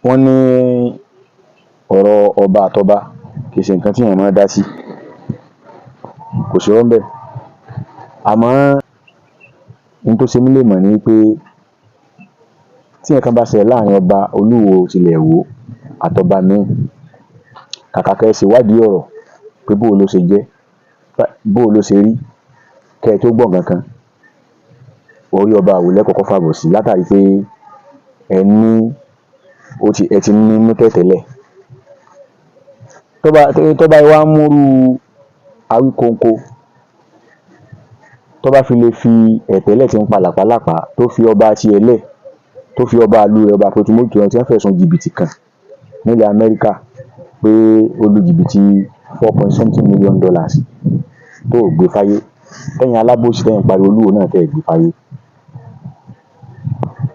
wọ́n ní ọ̀rọ̀ ọba àtọba kì í ṣe nǹkan tí èèyàn máa ń dá sí, kò sí irọ́ ńbẹ̀. Àmọ́ ohun tó ṣe mí léèmọ̀ ni pé tí nǹkan bá ṣẹlẹ̀ láàrin ọba Olúwo tilẹ̀ Ìwó àtọba míì, kàkà kẹ́ ẹ ṣèwádìí ọ̀rọ̀ pé bóo ló ṣe jẹ́, bóo ló ṣe rí kẹ́ ẹ tó gbọ́ nǹkan kan, orí ọba Ìwó lẹ́ kọ́kọ́ fàbọ̀ sí látàrí pé ẹ ti nínú tẹ́lẹ̀tẹ́lẹ̀. Tó bá wá múrú Awíkonko tó bá fi lè fi ẹ̀tẹ́lẹ̀ tí ń pa làpálàpá tó fi ọba tiẹ̀ lẹ̀, tó fi ọba ìlú rẹ̀ ọba Pẹ̀túmọ́dù tí wọ́n fẹ̀sùn jìbìtì kàn nílẹ̀ Amẹ́ríkà pé ó lu jìbìtì $4 million tó ò gbé fáyé, tẹ́yin alábòsí tẹ́yin pariwo Olúwo náà tẹ́ ẹ̀ gbé fáyé,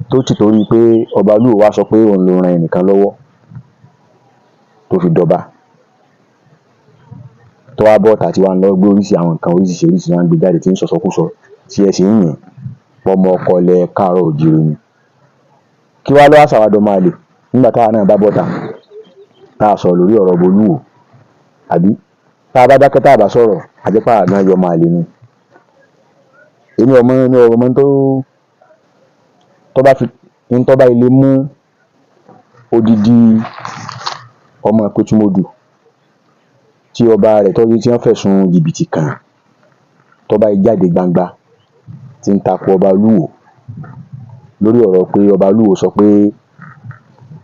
tó ti torí pé ọba Olúwo wá sọ pé òun ló ran ẹnìkan lọ́wọ́ tó fi dọba, tó wá bọ́ta tí wá ń lọ gbé oríṣi àwọn nǹkan oríṣiríṣi wá ń gbé jáde tí ń sọ̀sọkúsọ tí ẹ sì ń yìn pọ́mọ ọkọ ilẹ̀ káàárọ̀ oòjíire ni. Kí wá ló wá sà wá dọmọ àlè nígbà táwa náà bá bọ́ta tá a sọ̀rọ̀ lórí ọ̀rọ̀ ọba Olúwo, àbí tá a bá dákẹ́ tá a bá sọ̀rọ̀ a jẹ́ pé àwa gan yọmọ àlè ni. Èmi ò mọ tó bá ilé mú odidi ọmọ Pẹ̀túmọ́dù tí ọba rẹ̀ tí wọ́n fẹ̀sùn jìbìtì kàn tó bá jáde gbangba tí ń tako ọba Olúwo lórí ọ̀rọ̀ pé ọba Olúwo sọ pé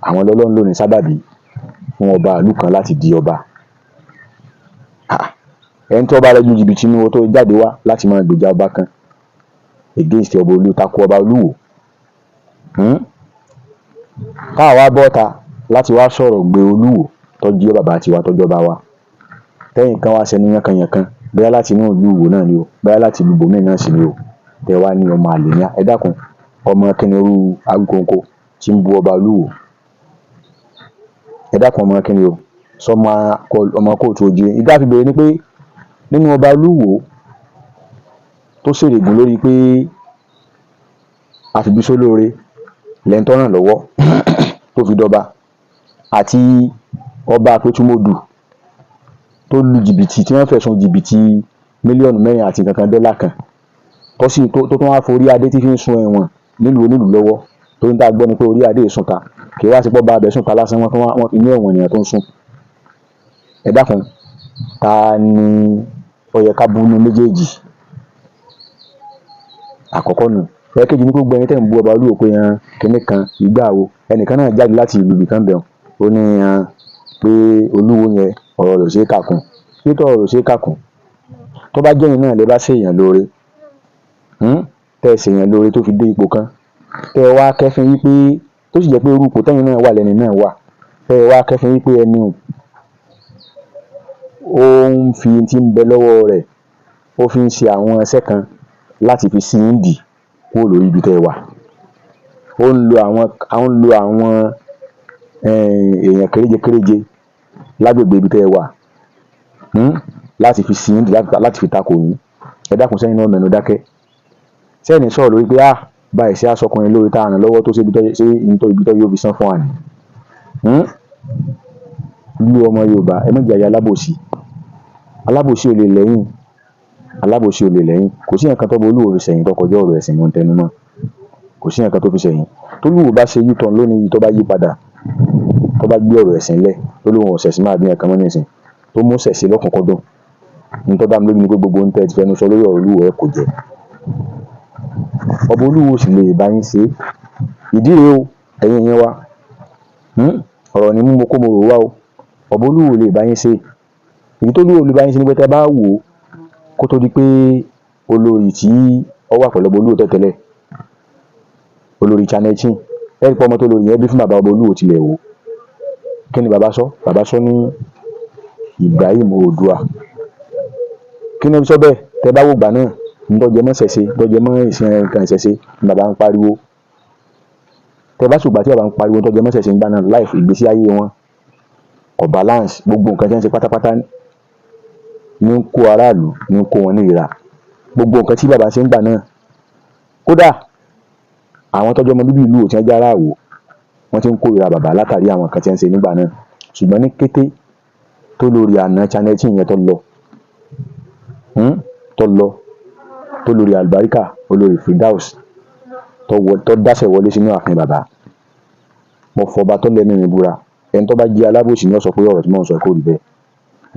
àwọn lọ́lọ́run ló ní sábàbí fún ọba ìlú kan láti di ọba. Ẹni tí ọba rẹ̀ lu jìbìtì nínú tó jáde wá láti máa gbèjà ọba kan against ọba Olúwo, tako ọba Olúwo. Káwa wá bọ́ta láti wá sọ̀rọ̀ gbé Olúwo tó jẹ́ bàbá tiwa tó jọba wa, tẹ́yin kan wá ṣẹnu yánkanyànkan bóyá láti inú ìlú Ìwó náà ni o, bóyá láti ìlú ibòmíì náà sì ni o, tẹ́ wá ní ọmọ àlè ni wá. Ẹ dákun, ọmọ kíni irú Awíkonko tí ń bú ọba Olúwo, ẹ dákun ọmọ kíni o, ọmọ kóòtù oòjíire. Ìdí tá a fi béèrè ni pé nínú ọba Olúwo tó ṣèrègùn lórí pé àfìbísólóore lẹni tó ràn lọ́wọ́ tó fi dọba, àti ọba Pẹ̀túmọ́dù tó lu jìbìtì tí wọ́n fẹ̀sùn jìbìtì mílíọ̀nù 4 àti nǹkan kan dọ́là kan tó tún wá forí adé tí fi ń sun ẹ̀wọ̀n nílùú onílùú lọ́wọ́, tó ń tá a gbọ́ ni pé orí adé ìsunta kì í wá sí pọ́ bá abẹ sùn ta lásán wọ́n inú ẹ̀wọ̀n ènìyàn tó ń sùn. Ẹ dákun, ta ni ó yẹ ká bú nínú méjèèjì? Àkọ́kọ́ nù. Ẹ̀kejì ni pé gbogbo ẹni tẹ́ ń bú ọba Olúwo pé kinní kan ìgbà wo, ẹnìkan náà jáde láti ìlú ibì kan bẹ̀rùn ó ní pé Olúwo yẹn ọ̀rọ̀ rẹ̀ ò ṣe é kà kún. Kí ló tó ọ̀rọ̀ rẹ̀ ò ṣe é kà kún? Tó bá jẹ́ ẹ̀yin náà lẹ bá ṣèyàn lóore, tẹ́ ẹ ṣèyàn lóore tó fi dé ipò kan, tẹ́ ẹ wá kẹ́fín wípé tó sì jẹ́ pé irú ipò tẹ́yin náà wà lẹ́ni náà wà, tẹ́ ẹ wá kẹ́fín wípé ẹni ó ń fi tí ń bẹ lọ́wọ́ rẹ̀ ó fi ń ṣe àwọn iṣẹ́ kan láti fi sí yín dì kúrò lórí ibi tẹ́ ẹ wà. Ó ń lo àwọn èèyàn kéréje lágbègbè ibi tẹ́ ẹ wà láti fi sí yín dì, láti fi takò yín. Ẹ dákun, sẹ́yìn náà mẹ́nu dákẹ́. Sẹ́yìn sọ̀rọ̀ lórí pé báyìí sí aṣọkùnrin lórí tá a ràn lọ́wọ́ tó ṣe ibi tó yóò fi san fún wa ni. Lu ọmọ Yorùbá, ẹ má jẹ́ aya alábòsí. Alábòsí ò lè lẹ́yìn, alábòsí ò lè lẹ́yìn. Kò sí nǹkan tó bá Olúwo fi sẹ́yìn tó kọjá ọ̀rọ̀ ẹ̀sìn mọ́ tẹnu mọ́. Kò sí nǹkan tó fi sẹ́yìn. Tó Olúwo bá ṣe U-turn lónìí yìí tó bá yí padà, tó bá gbé ọ̀rọ̀ ẹ̀sìn lẹ̀, tó lóun ọ̀sẹ̀ sí máa bí nǹkan mọ́ nísìn, tó mú ṣẹ̀ṣẹ̀ lọ́kùnkúndùn. Ní tó dá mi lójú ni pé gbogbo ohun tẹ́ ẹ ti fẹnu sọ lórí ọ̀rọ̀ Olúwo ẹ kò jẹ́. Ọba Olúwo sì lè bá yín ṣe. Ìdí rèé o, ẹ̀yin yẹn wá. Ọ̀rọ̀ ni mú mo kó mo rò wá o. Ọba Olúwo lè bá yín ṣe. Èyí tó Olúwo lè bá yín ṣe ni pé tẹ́ bá wò ó kó tó di pé olórí tí ó wà pẹ̀lú ọba Olúwo tẹ́lẹ̀, olórí Chanechen, ẹ rí pé ọmọ tó lórí yẹn bí fún bàbá ọba Olúwo tilẹ̀ Ìwó. Kí ni bàbá sọ? Bàbá sọ ní Ibrahim Oòduà. Kí ni ó sọ bẹ́ẹ̀? Tẹ́ bá wò gbà náà, ní tó jẹ mọ́ ṣẹ̀ṣẹ̀, tó jẹ mọ́ ìsìn nǹkan ìṣẹ̀ṣẹ̀ ni bàbá ń pariwo. Tẹ́ bá ṣùgbà tí bàbá ń pariwo tó jẹ mọ́ ṣẹ̀ṣẹ̀ ń gbà náà, life ìgbésí ayé wọn kò balance, gbogbo nǹkan tí wọ́n ṣe pátápátá ní ń kó aráàlú, ní ń kó wọn ní ìra. Gbogbo nǹkan tí bàbá ṣe ń gbà náà, kódà àwọn tọ́jú ọmọ bíbí ìlú ò tí wọ́n já ara Ìwó, wọ́n ti ń kórìíra bàbá látàrí àwọn nǹkan tí wọ́n ń ṣe nígbà náà. Ṣùgbọ́n ní kété tó lórí àná Channel 10 yẹn tó lọ tó lórí àlùbáríkà olórí Firdaus tó dáṣẹ̀ wọlé sínú ààfin bàbá, mo fọba tó lẹ́nu mi búra, ẹni tó bá jẹ́ alábòsí ni ó sọ pé ọ̀rọ̀ tí mò ń sọ kò rí bẹ́ẹ̀.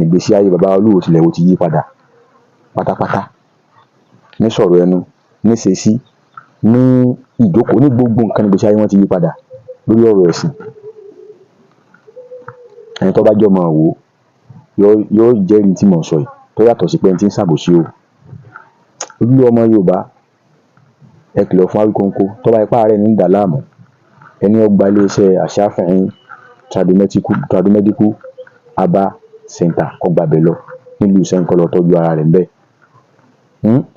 Ìgbésí ayé bàbá Olúwo tilẹ̀ ó ti yí padà pátápátá, ní sọ̀rọ̀ ẹnu, ní ìṣesí, ní ìjókòó, ní gbogbo nǹkan ní ìgbésí ayé wọn ti yí padà lórí ọ̀rọ̀ ẹ̀sìn. Ẹni tó bá jẹ́ ọmọ Ìwó yóò jẹ́rìí tí mò ń sọ yìí, tó yàtọ̀ sí pé ẹni tí ń ṣàbòsí o. Ojúlówó ọmọ Yorùbá, ẹ kìlọ̀ fún Awíkonko tó bá ipá rẹ̀ ní dà láàmú, ẹni ó gba iléeṣẹ́ Àṣàfihàn Tradomedical Herbal Center kó gbàbẹ̀ lọ nílùú Ìṣẹ́yìn kó lọ tọ́jú ara rẹ̀ ńbẹ̀.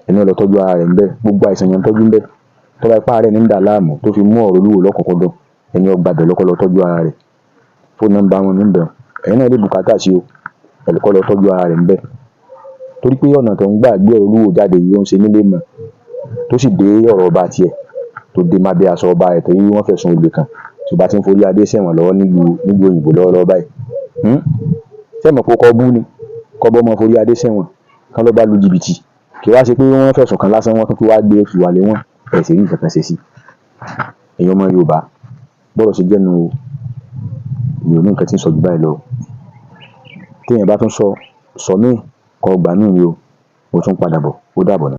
Ẹni ó lọ tọ́jú ara rẹ̀ ńbẹ̀, gbogbo àìsàn yẹn ń tọ́jú ńbẹ̀. Tó bá ipá rẹ̀ ní dà láàmú tó fi mú ọ̀rọ̀ Olúwo lọ́kùnkúndùn, ẹni ó gbàbẹ̀ lọ kó lọ tọ́jú ara rẹ̀. Fóònù nọ́mbà wọn níbẹ̀, ẹ̀yin náà lè bùkátà sí o, ẹ kó lọ tọ́jú ara rẹ̀ ńbẹ̀. Torí pé ọ̀nà tó ń gbà gbé ọ̀rọ̀ Olúwo jáde yìí ó ń ṣe nílé mọ̀, tó sì dé ọ̀rọ̀ ọba tiẹ̀, tó dé má bí aṣọ ọba ẹ̀ tó yí wọ́n fẹ̀sùn olè kan, tó bá ti ń forí adé sẹ́wọ̀n lọ́wọ́ nílùú òyìnbó lọ́wọ́lọ́wọ́ báyìí. Sẹ́mọ̀ pé kọ́ bú ni, kọ́ bọ́ ọmọ forí adé sẹ́wọ̀n, kán ló bá lu jìbìtì. Kì í wá ṣe pé wọ́n fẹ̀sùn kan lásán, wọ́n tún wá gbé ìwà lé wọn, ẹ̀ sì rí nǹkan kan ṣe sí. Ẹ̀yin ọmọ Yorùbá, bọ́rọ̀ ṣe jẹ́nu o, mi ò ní nǹkan tí ń sọ jù báyìí lọ. Téèyàn bá tún sọ míì kọ gbà nù ni o, mo tún padà bọ̀, ó dàbọ̀ ná.